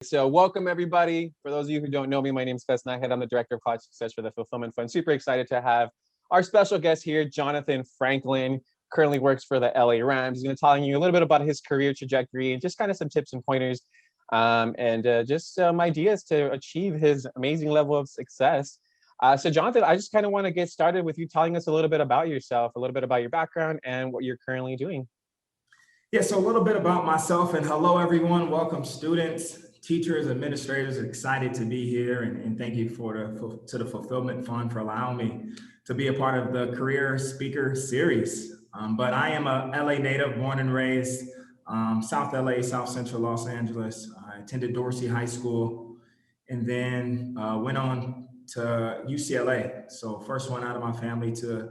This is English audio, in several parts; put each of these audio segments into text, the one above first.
So welcome everybody. For those of you who don't know me, my name is Fess Nighthead. I'm the Director of College Success for the Fulfillment Fund. Super excited to have our special guest here, Johnathan Franklin, currently works for the LA Rams. He's going to tell you a little bit about his career trajectory and just kind of some tips and pointers and just some ideas to achieve his amazing level of success. So Johnathan, I just kind of want to get started with you telling us a little bit about yourself, a little bit about your background and what you're currently doing. Yeah, so a little bit about myself, and hello everyone. Welcome students, teachers, administrators. Excited to be here, and thank you to the Fulfillment Fund for allowing me to be a part of the Career Speaker Series. But I am a LA native, born and raised, South LA, South Central Los Angeles. I attended Dorsey High School and then went on to UCLA. So first one out of my family to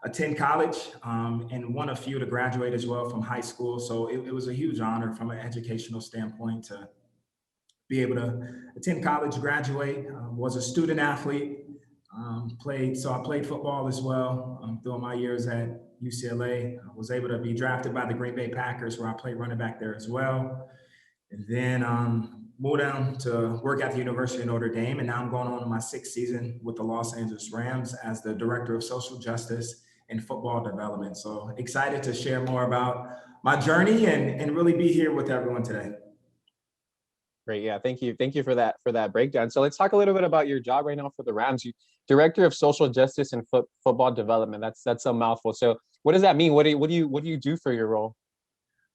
attend college and one of few to graduate as well from high school. So it was a huge honor from an educational standpoint to be able to attend college, graduate, was a student athlete, so I played football as well through my years at UCLA. I was able to be drafted by the Green Bay Packers where I played running back there as well. And then moved down to work at the University of Notre Dame. And now I'm going on to my 6th season with the Los Angeles Rams as the Director of Social Justice and Football Development. So excited to share more about my journey and really be here with everyone today. Great. Yeah. Thank you. Thank you for that breakdown. So let's talk a little bit about your job right now for the Rams. You Director of Social Justice and Football Development. That's a mouthful. So what does that mean? What do you do for your role?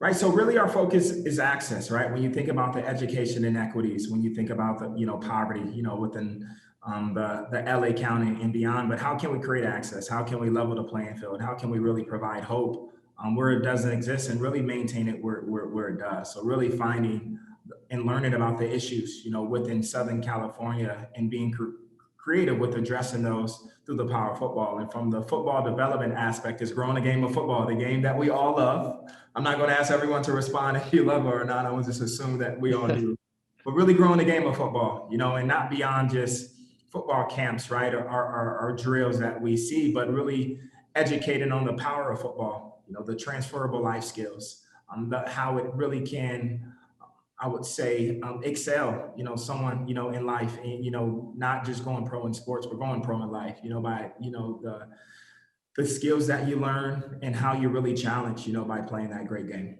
Right. So really our focus is access, right? When you think about the education inequities, when you think about the, poverty, within the LA County and beyond, but how can we create access? How can we level the playing field? How can we really provide hope where it doesn't exist and really maintain it where it does? So really finding and learning about the issues, within Southern California and being creative with addressing those through the power of football. And from the football development aspect is growing the game of football, the game that we all love. I'm not going to ask everyone to respond if you love it or not. I will just assume that we all do. But really growing the game of football, and not beyond just football camps, right, or drills that we see, but really educating on the power of football, the transferable life skills, how it really can, I would say, excel, someone, in life, and, not just going pro in sports, but going pro in life, by, the skills that you learn and how you really challenge, by playing that great game.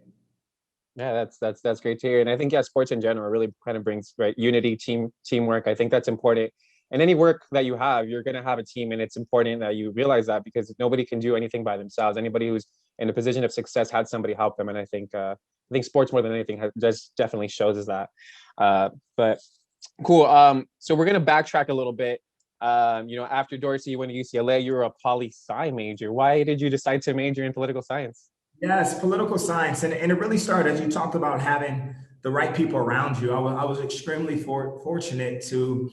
Yeah, that's great to hear. And I think, sports in general really kind of brings, right, unity, teamwork. I think that's important. And any work that you have, you're going to have a team, and it's important that you realize that because nobody can do anything by themselves. Anybody who's in a position of success had somebody help them. And I think sports more than anything just definitely shows us that. But cool. So we're going to backtrack a little bit. After Dorsey, you went to UCLA, you were a poli-sci major. Why did you decide to major in political science? Yes, political science. And it really started, as you talked about having the right people around you. I was extremely fortunate to,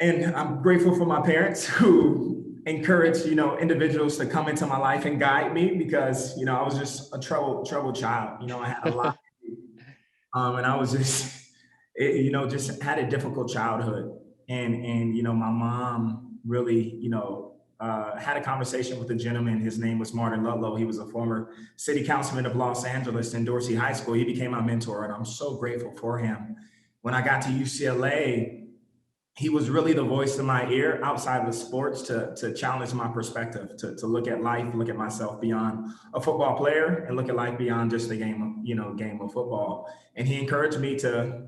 and I'm grateful for my parents who encouraged, individuals to come into my life and guide me because, I was just a troubled child. I had a lot to do. And I was just, just had a difficult childhood. And my mom really, had a conversation with a gentleman. His name was Martin Ludlow. He was a former city councilman of Los Angeles and Dorsey High School. He became my mentor, and I'm so grateful for him. When I got to UCLA, he was really the voice in my ear outside of sports to challenge my perspective, to look at life, look at myself beyond a football player and look at life beyond just the game of football. And he encouraged me to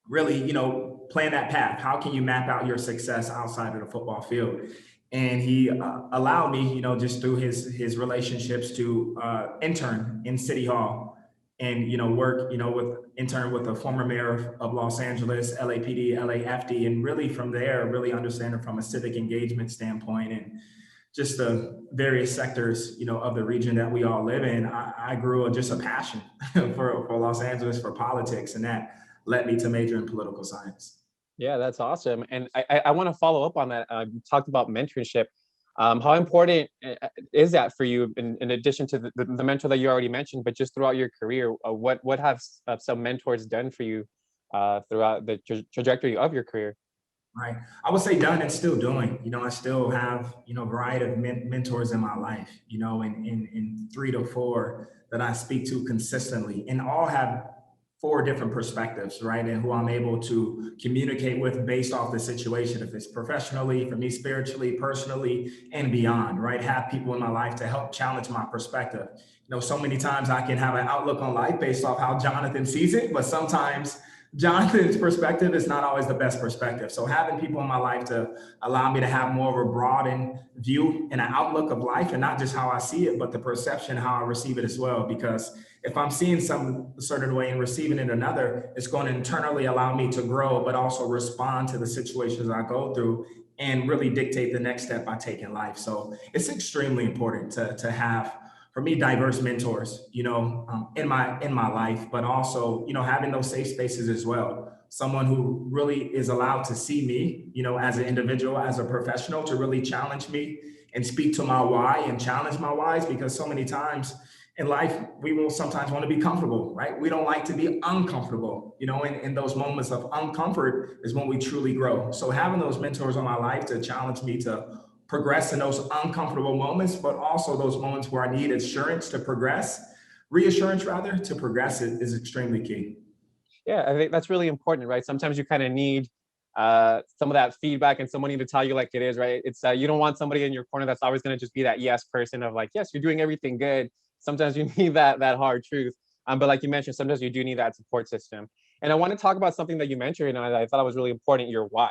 really, plan that path. How can you map out your success outside of the football field? And he allowed me, just through his relationships to intern in City Hall and, work, intern with the former mayor of Los Angeles, LAPD, LAFD, and really from there, really understanding from a civic engagement standpoint and just the various sectors, of the region that we all live in. I grew just a passion for Los Angeles, for politics, and that led me to major in political science. Yeah, that's awesome. And I want to follow up on that. You talked about mentorship. How important is that for you in addition to the mentor that you already mentioned, but just throughout your career? What have some mentors done for you throughout the trajectory of your career? Right. I would say done and still doing. I still have, a variety of mentors in my life, in three to four that I speak to consistently, and all have four different perspectives, right? And who I'm able to communicate with based off the situation, if it's professionally, for me, spiritually, personally, and beyond, right? Have people in my life to help challenge my perspective. So many times I can have an outlook on life based off how Jonathan sees it, but sometimes Jonathan's perspective is not always the best perspective. So having people in my life to allow me to have more of a broadened view and an outlook of life, and not just how I see it, but the perception, how I receive it as well. Because if I'm seeing some certain way and receiving it another, it's going to internally allow me to grow, but also respond to the situations I go through and really dictate the next step I take in life. So it's extremely important to have, for me, diverse mentors, in my life, but also, having those safe spaces as well. Someone who really is allowed to see me, as an individual, as a professional, to really challenge me and speak to my why and challenge my whys, because so many times in life we will sometimes want to be comfortable, right? We don't like to be uncomfortable, in those moments of uncomfort is when we truly grow. So having those mentors in my life to challenge me to progress in those uncomfortable moments, but also those moments where I need assurance to progress, reassurance rather, to progress it, is extremely key. Yeah, I think that's really important, right? Sometimes you kind of need some of that feedback and somebody to tell you like it is, right? It's you don't want somebody in your corner that's always going to just be that yes person of like, yes, you're doing everything good. Sometimes you need that hard truth. But like you mentioned, sometimes you do need that support system. And I want to talk about something that you mentioned, and I thought it was really important. Your why.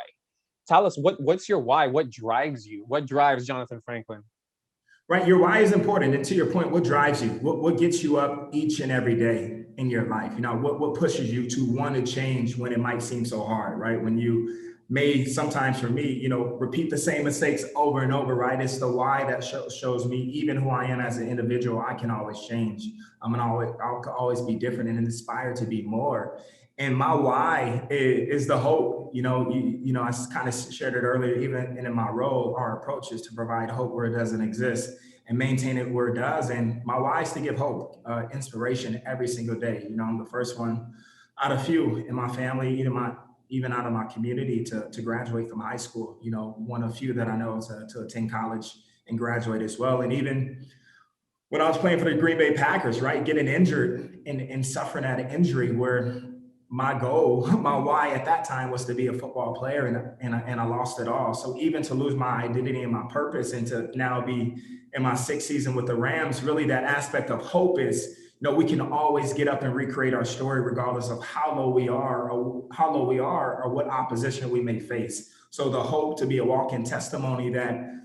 Tell us what's your why? What drives you? What drives Jonathan Franklin? Right, your why is important, and to your point, what drives you, what gets you up each and every day in your life, what pushes you to want to change when it might seem so hard, right? When you may, sometimes for me, repeat the same mistakes over and over, right? It's the why that shows me even who I am as an individual. I can always change. I'll always be different and inspired to be more. And my why is the hope. I kind of shared it earlier. Even in my role, our approach is to provide hope where it doesn't exist and maintain it where it does. And my why is to give hope, inspiration every single day. I'm the first one out of few in my family, even out of my community, to graduate from high school. One of few that I know to attend college and graduate as well. And even when I was playing for the Green Bay Packers, right, getting injured and suffering that injury, where my goal, my why at that time was to be a football player, and I lost it all. So even to lose my identity and my purpose, and to now be in my sixth season with the Rams, really that aspect of hope is, we can always get up and recreate our story regardless of how low we are, or what opposition we may face. So the hope to be a walking testimony that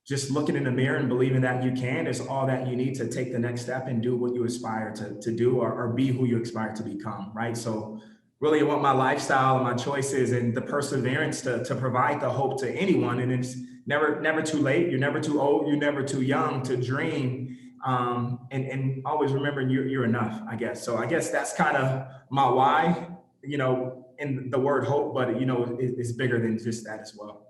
just looking in the mirror and believing that you can is all that you need to take the next step and do what you aspire to do, or be who you aspire to become, right? So really I want my lifestyle and my choices and the perseverance to provide the hope to anyone. And it's never too late. You're never too old. You're never too young to dream. And always remembering you're enough, I guess. So I guess that's kind of my why, in the word hope, but it's bigger than just that as well.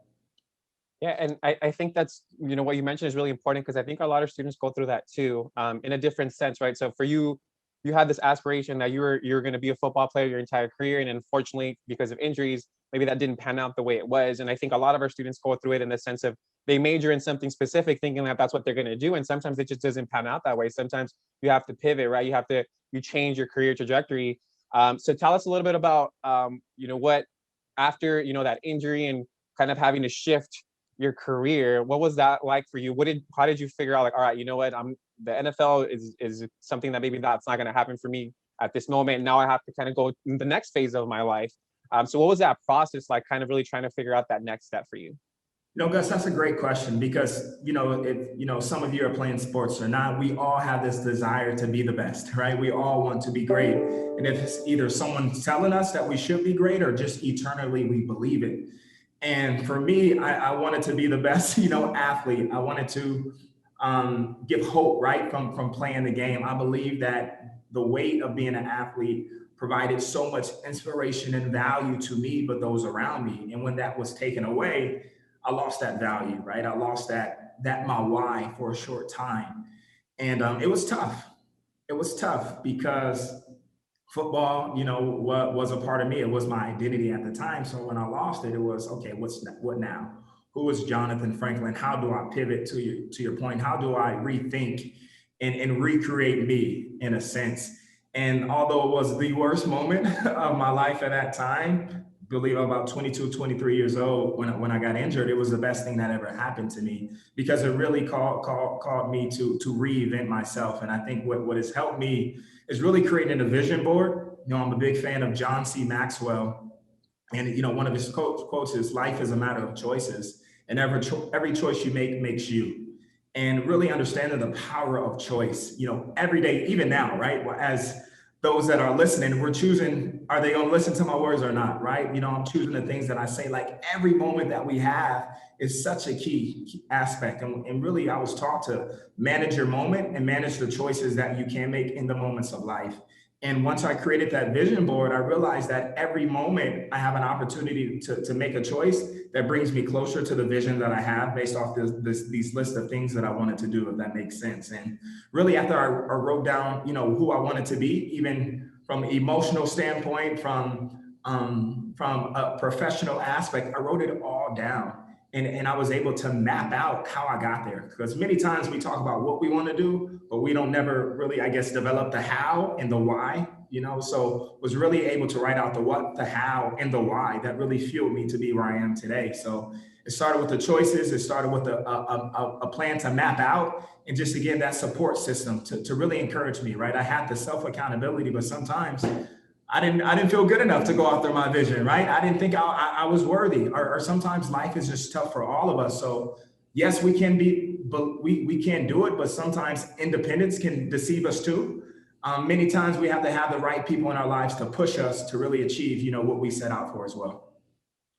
Yeah, and I think that's, what you mentioned is really important because I think a lot of students go through that too, in a different sense, right? So for you, you had this aspiration that you're going to be a football player your entire career, and unfortunately, because of injuries, maybe that didn't pan out the way it was. And I think a lot of our students go through it in the sense of they major in something specific, thinking that that's what they're going to do, and sometimes it just doesn't pan out that way. Sometimes you have to pivot, right? You change your career trajectory. So tell us a little bit about, what after that injury and kind of having to shift your career, what was that like for you? How did you figure out like, all right, you know what, the NFL is something that maybe that's not going to happen for me at this moment. Now I have to kind of go in the next phase of my life. So what was that process like, kind of really trying to figure out that next step for you? Gus, that's a great question, because if some of you are playing sports or not, we all have this desire to be the best, right? We all want to be great, and if it's either someone telling us that we should be great, or just eternally we believe it. And for me, I wanted to be the best, athlete. I wanted to give hope, right, from playing the game. I believe that the weight of being an athlete provided so much inspiration and value to me, but those around me. And when that was taken away, I lost that value, right? I lost that my why for a short time, and it was tough. It was tough because football, what was a part of me. It was my identity at the time. So when I lost it, it was, okay, what now? Who is Johnathan Franklin? How do I pivot to your point? How do I rethink and recreate me in a sense? And although it was the worst moment of my life at that time, believe I'm about 22, 23 years old when I got injured, it was the best thing that ever happened to me because it really called me to reinvent myself. And I think what has helped me is really creating a vision board. I'm a big fan of John C. Maxwell. And, one of his quotes is, life is a matter of choices, and every choice you make makes you. And really understanding the power of choice, every day, even now, right? As those that are listening, we're choosing, are they going to listen to my words or not, right? I'm choosing the things that I say. Like, every moment that we have is such a key aspect. And really, I was taught to manage your moment and manage the choices that you can make in the moments of life. And once I created that vision board, I realized that every moment I have an opportunity to make a choice that brings me closer to the vision that I have based off these list of things that I wanted to do, if that makes sense. And really, after I wrote down, who I wanted to be, even from an emotional standpoint, from a professional aspect, I wrote it all down. And I was able to map out how I got there. Because many times we talk about what we want to do, but we don't never really, I guess, develop the how and the why, So was really able to write out the what, the how, and the why that really fueled me to be where I am today. So it started with the choices. It started with a plan to map out, and just, again, that support system to really encourage me, right? I had the self-accountability, but sometimes I didn't feel good enough to go after my vision, right? I didn't think I was worthy, or sometimes life is just tough for all of us. So yes, we can be, but we can do it, but sometimes independence can deceive us too. Many times we have to have the right people in our lives to push us to really achieve, what we set out for as well.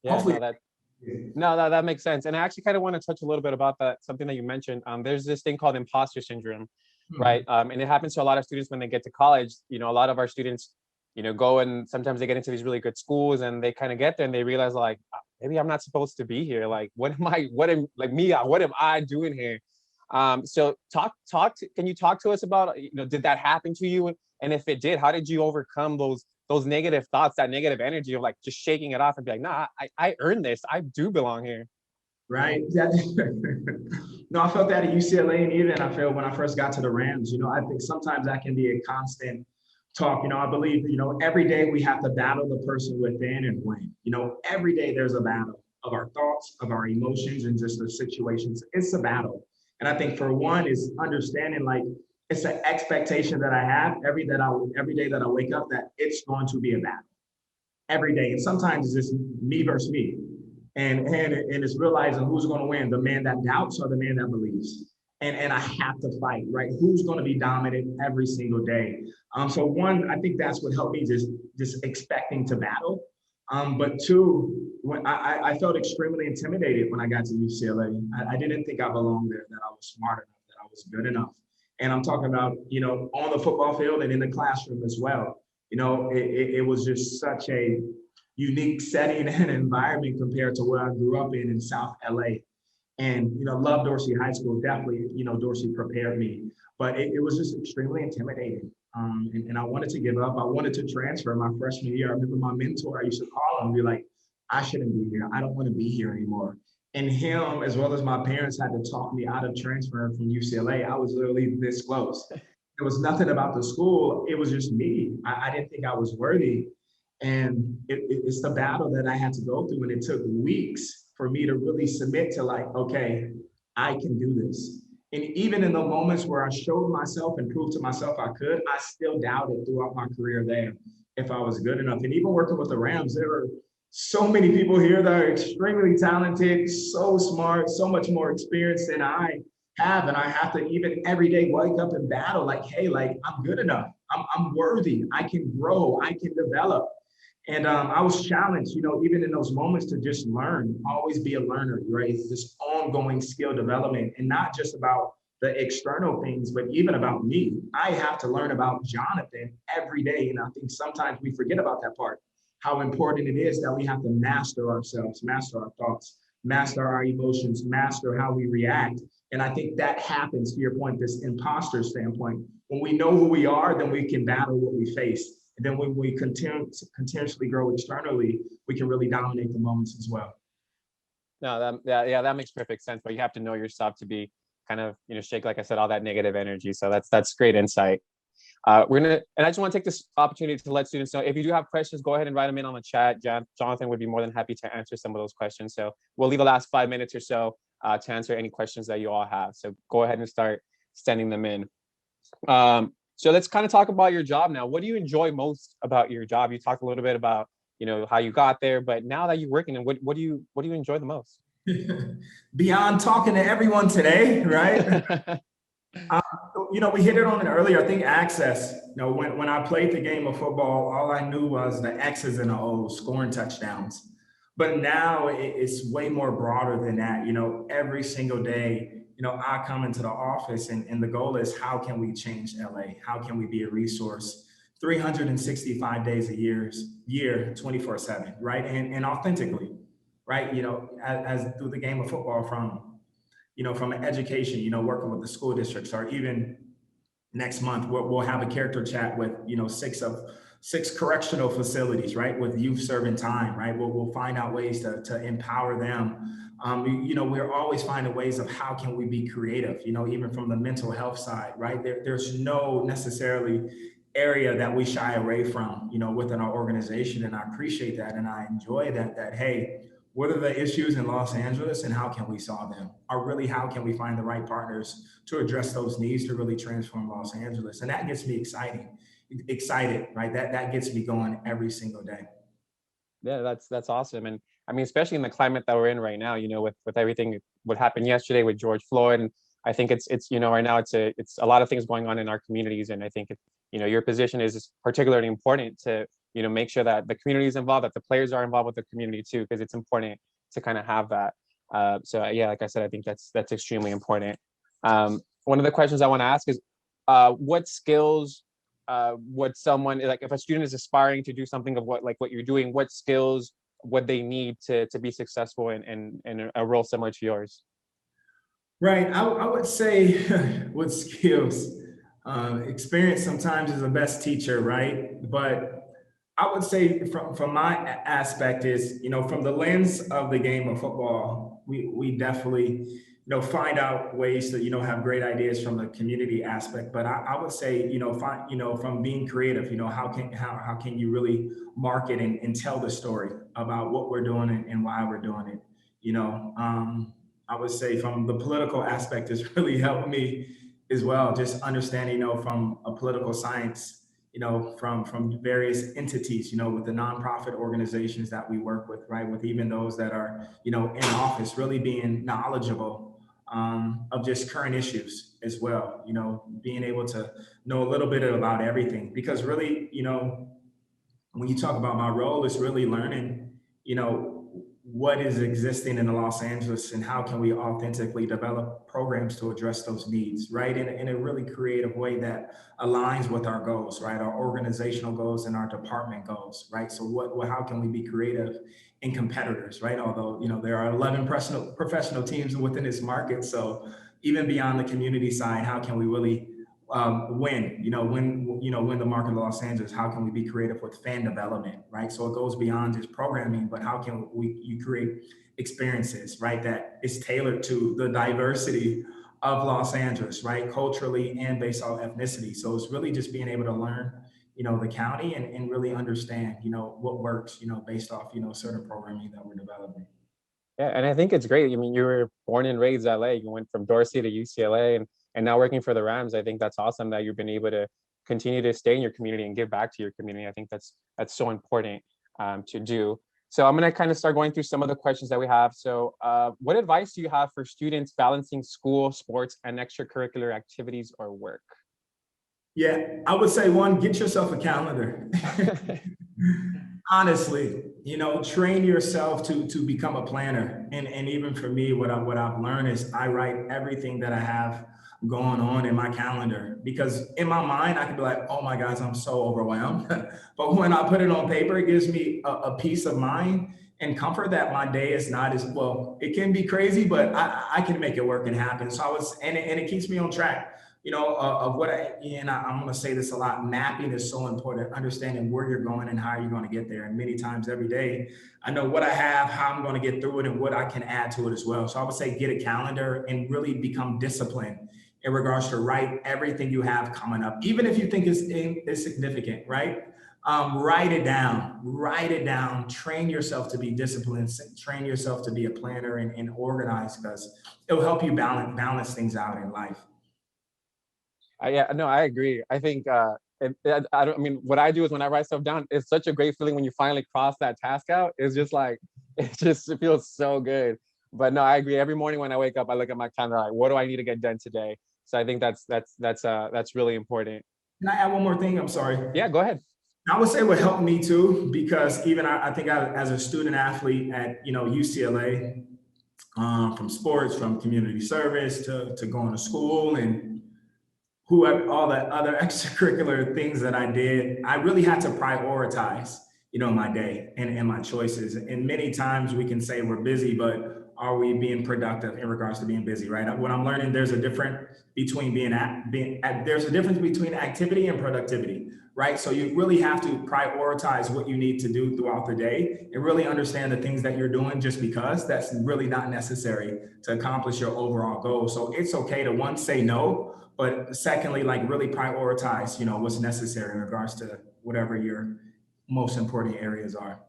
Yeah, Hopefully. that makes sense. And I actually kind of want to touch a little bit about that, something that you mentioned. There's this thing called imposter syndrome, right? And it happens to a lot of students when they get to college. A lot of our students, go and sometimes they get into these really good schools, and they kind of get there and they realize, like, maybe I'm not supposed to be here. Like, what am I doing here? So can you talk to us about, did that happen to you? And if it did, how did you overcome those negative thoughts, that negative energy of, like, just shaking it off and be like, nah, I earned this. I do belong here. Right. No, I felt that at UCLA, and even I felt when I first got to the Rams. I think sometimes that can be a constant talk. I believe, every day we have to battle the person within and win. Every day there's a battle of our thoughts, of our emotions, and just the situations. It's a battle. And I think, for one, is understanding, like, it's an expectation that I have every day that I wake up, that it's going to be a battle every day. And sometimes it's just me versus me. And it's realizing who's going to win, the man that doubts or the man that believes. And I have to fight, right? Who's going to be dominant every single day? So one, I think that's what helped me, just expecting to battle. But two, when I felt extremely intimidated when I got to UCLA. I didn't think I belonged there, that I was smart enough, that I was good enough. And I'm talking about, on the football field and in the classroom as well. It was just such a unique setting and environment compared to where I grew up in South LA. And, love Dorsey High School. Definitely, Dorsey prepared me, but it was just extremely intimidating. And I wanted to give up. I wanted to transfer my freshman year. I remember my mentor, I used to call him and be like, I shouldn't be here. I don't want to be here anymore. And him, as well as my parents, had to talk me out of transferring from UCLA. I was literally this close. There was nothing about the school. It was just me. I didn't think I was worthy. And it's the battle that I had to go through. And it took weeks for me to really submit to, like, okay, I can do this. And even in the moments where I showed myself and proved to myself I could, I still doubted throughout my career there if I was good enough. And even working with the Rams, there were so many people here that are extremely talented, so smart, so much more experience than I have. And I have to even every day wake up and battle, like, hey, like, I'm good enough. I'm worthy. I can grow. I can develop. And I was challenged, even in those moments, to just learn, always be a learner, right? This ongoing skill development, and not just about the external things, but even about me. I have to learn about Johnathan every day. And I think sometimes we forget about that part, how important it is that we have to master ourselves, master our thoughts, master our emotions, master how we react. And I think that happens, to your point, this imposter standpoint. When we know who we are, then we can battle what we face. And then when we continuously grow externally, we can really dominate the moments as well. No, that makes perfect sense. But you have to know yourself to be kind of, shake, like I said, all that negative energy. So that's great insight. And I just want to take this opportunity to let students know, if you do have questions, go ahead and write them in on the chat. Johnathan would be more than happy to answer some of those questions. So we'll leave the last 5 minutes or so to answer any questions that you all have. So go ahead and start sending them in. So let's kind of talk about your job now. What do you enjoy most about your job? You talked a little bit about, how you got there, but now that you're working, and what do you enjoy the most? Beyond talking to everyone today, right? We hit it on it earlier. I think access. When I played the game of football, all I knew was the X's and the O's, scoring touchdowns. But now it's way more broader than that. Every single day, I come into the office and the goal is, how can we change LA? How can we be a resource 365 days a year, 24/7, right? And authentically, right? As through the game of football, from an education, working with the school districts, or even next month, we'll have a character chat with, six correctional facilities, right? With youth serving time, right? We'll find out ways to empower them. We're always finding ways of how can we be creative, even from the mental health side, right? There's no necessarily area that we shy away from, within our organization. And I appreciate that. And I enjoy that, hey, what are the issues in Los Angeles and how can we solve them? Or really, how can we find the right partners to address those needs to really transform Los Angeles? And that gets me excited, right? That gets me going every single day. Yeah, that's awesome. And I mean, especially in the climate that we're in right now, with everything, what happened yesterday with George Floyd. And I think it's right now it's a lot of things going on in our communities. And I think, your position is particularly important to, make sure that the community is involved, that the players are involved with the community too, because it's important to kind of have that. So yeah, like I said, I think that's extremely important. One of the questions I want to ask is, what skills would someone, like, if a student is aspiring to do something of what you're doing, what skills would they need to be successful in a role similar to yours? Right. I would say with skills, experience sometimes is the best teacher, right? But I would say from my aspect is, from the lens of the game of football, we definitely, find out ways to, have great ideas from the community aspect. But I would say, from being creative, how can you really market and tell the story about what we're doing and why we're doing it? I would say from the political aspect has really helped me as well. Just understanding, from a political science, from various entities, with the nonprofit organizations that we work with, right? With even those that are, in office, really being knowledgeable of just current issues as well, being able to know a little bit about everything. Because really, when you talk about my role, it's really learning, what is existing in Los Angeles and how can we authentically develop programs to address those needs, right? In a really creative way that aligns with our goals, right? Our organizational goals and our department goals, right? So how can we be creative and competitors, right? Although, there are 11 professional teams within this market. So even beyond the community side, how can we really win the market of Los Angeles? How can we be creative with fan development, right? So it goes beyond just programming, but how can you create experiences, right, that is tailored to the diversity of Los Angeles, right, culturally and based on ethnicity. So it's really just being able to learn, the county and really understand, what works, based off, certain programming that we're developing. Yeah, and I think it's great. I mean, you were born and raised LA. You went from Dorsey to UCLA, and now working for the Rams. I think that's awesome that you've been able to continue to stay in your community and give back to your community. I think that's so important to do. So I'm going to kind of start going through some of the questions that we have. So what advice do you have for students balancing school, sports, and extracurricular activities or work? Yeah, I would say, one, get yourself a calendar. Honestly, train yourself to become a planner. And even for me, what I've learned is I write everything that I have going on in my calendar, because in my mind, I can be like, oh my gosh, I'm so overwhelmed. But when I put it on paper, it gives me a peace of mind and comfort that my day is not as well. It can be crazy, but I can make it work and happen. So and it keeps me on track. of what I'm going to say this a lot, mapping is so important, understanding where you're going and how you're going to get there. And many times every day, I know what I have, how I'm going to get through it, and what I can add to it as well. So I would say get a calendar and really become disciplined in regards to write everything you have coming up, even if you think it's insignificant, right? Write it down, train yourself to be disciplined, train yourself to be a planner and organized, because it'll help you balance things out in life. Yeah, no, I agree. I think I don't. I mean, what I do is when I write stuff down, it's such a great feeling when you finally cross that task out. It's just like it feels so good. But no, I agree. Every morning when I wake up, I look at my calendar. Like, what do I need to get done today? So I think that's really important. Can I add one more thing? I'm sorry. Yeah, go ahead. I would say what helped me too, because even I think as a student athlete at UCLA, from sports, from community service to going to school and who all the other extracurricular things that I did, I really had to prioritize, my day and my choices. And many times we can say we're busy, but are we being productive in regards to being busy, right? What I'm learning, there's a difference between there's a difference between activity and productivity, right? So you really have to prioritize what you need to do throughout the day and really understand the things that you're doing just because that's really not necessary to accomplish your overall goal. So it's okay to one, say no, but secondly, like really prioritize, what's necessary in regards to whatever your most important areas are.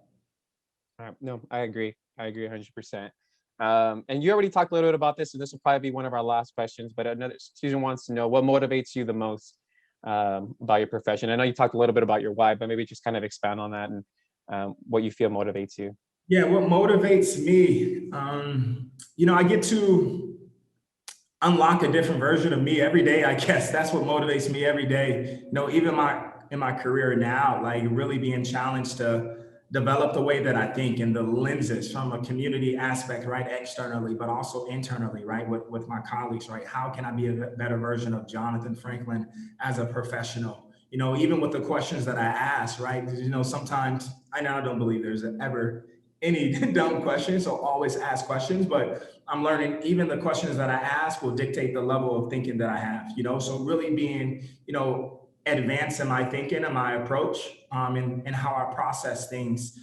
No, I agree. I agree 100%. And you already talked a little bit about this, and this will probably be one of our last questions. But another Susan wants to know what motivates you the most about your profession. I know you talked a little bit about your why, but maybe just kind of expand on that and what you feel motivates you. Yeah, what motivates me, I get to unlock a different version of me every day. I guess that's what motivates me every day. Even in my career now, like really being challenged to develop the way that I think and the lenses from a community aspect, right, externally, but also internally, right, with my colleagues, right? How can I be a better version of Johnathan Franklin as a professional? Even with the questions that I ask, right? Sometimes I now don't believe there's ever any dumb questions, so always ask questions, but I'm learning even the questions that I ask will dictate the level of thinking that I have, so really being, advancing my thinking and my approach, and how I process things.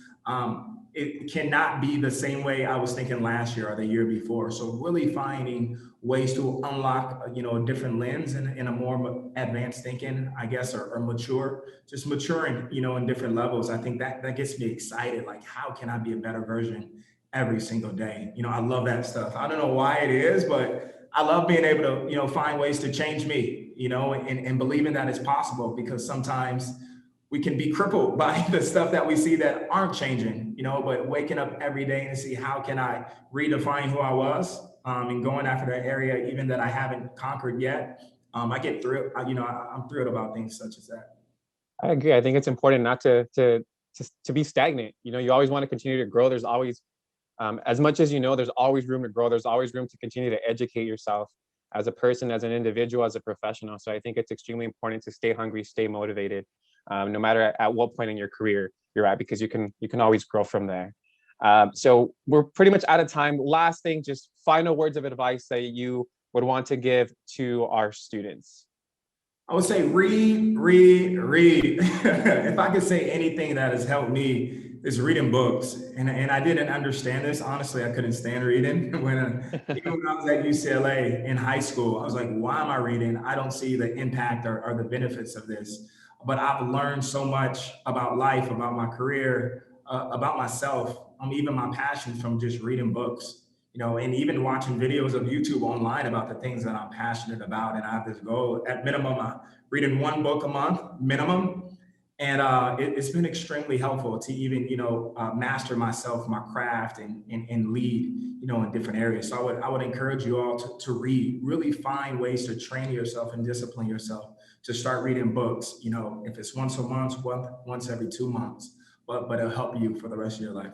It cannot be the same way I was thinking last year or the year before. So really finding ways to unlock, a different lens and a more advanced thinking, I guess, or just maturing, in different levels. I think that gets me excited. Like, how can I be a better version every single day? I love that stuff. I don't know why it is, but I love being able to, find ways to change me, and believing that it's possible, because sometimes we can be crippled by the stuff that we see that aren't changing, but waking up every day and see how can I redefine who I was, and going after that area, even that I haven't conquered yet. I get thrilled, I'm thrilled about things such as that. I agree. I think it's important not to be stagnant. You always want to continue to grow. There's always as much as there's always room to grow. There's always room to continue to educate yourself as a person, as an individual, as a professional. So I think it's extremely important to stay hungry, stay motivated, no matter at what point in your career you're at, because you can always grow from there. So we're pretty much out of time. Last thing, just final words of advice that you would want to give to our students. I would say read. If I could say anything that has helped me, is reading books. And I didn't understand this. Honestly, I couldn't stand reading even when I was at UCLA in high school. I was like, why am I reading? I don't see the impact or the benefits of this. But I've learned so much about life, about my career, about myself, even my passions from just reading books. And even watching videos of YouTube online about the things that I'm passionate about. And I have this goal at minimum, reading one book a month minimum. And it's been extremely helpful to even, master myself, my craft, and lead, in different areas. So I would encourage you all to read, really find ways to train yourself and discipline yourself to start reading books, if it's once a month, once every 2 months, but it'll help you for the rest of your life.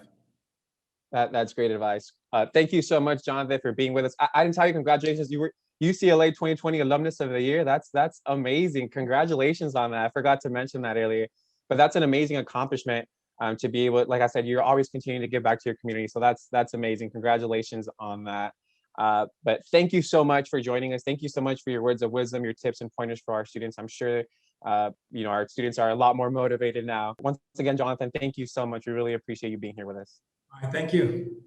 That's great advice. Thank you so much, Jonathan, for being with us. I didn't tell you, congratulations. You were UCLA 2020 Alumnus of the Year. That's amazing. Congratulations on that. I forgot to mention that earlier, but that's an amazing accomplishment to be able, like I said, you're always continuing to give back to your community. So that's amazing. Congratulations on that. But thank you so much for joining us. Thank you so much for your words of wisdom, your tips and pointers for our students. I'm sure our students are a lot more motivated now. Once again, Johnathan, thank you so much. We really appreciate you being here with us. All right, thank you.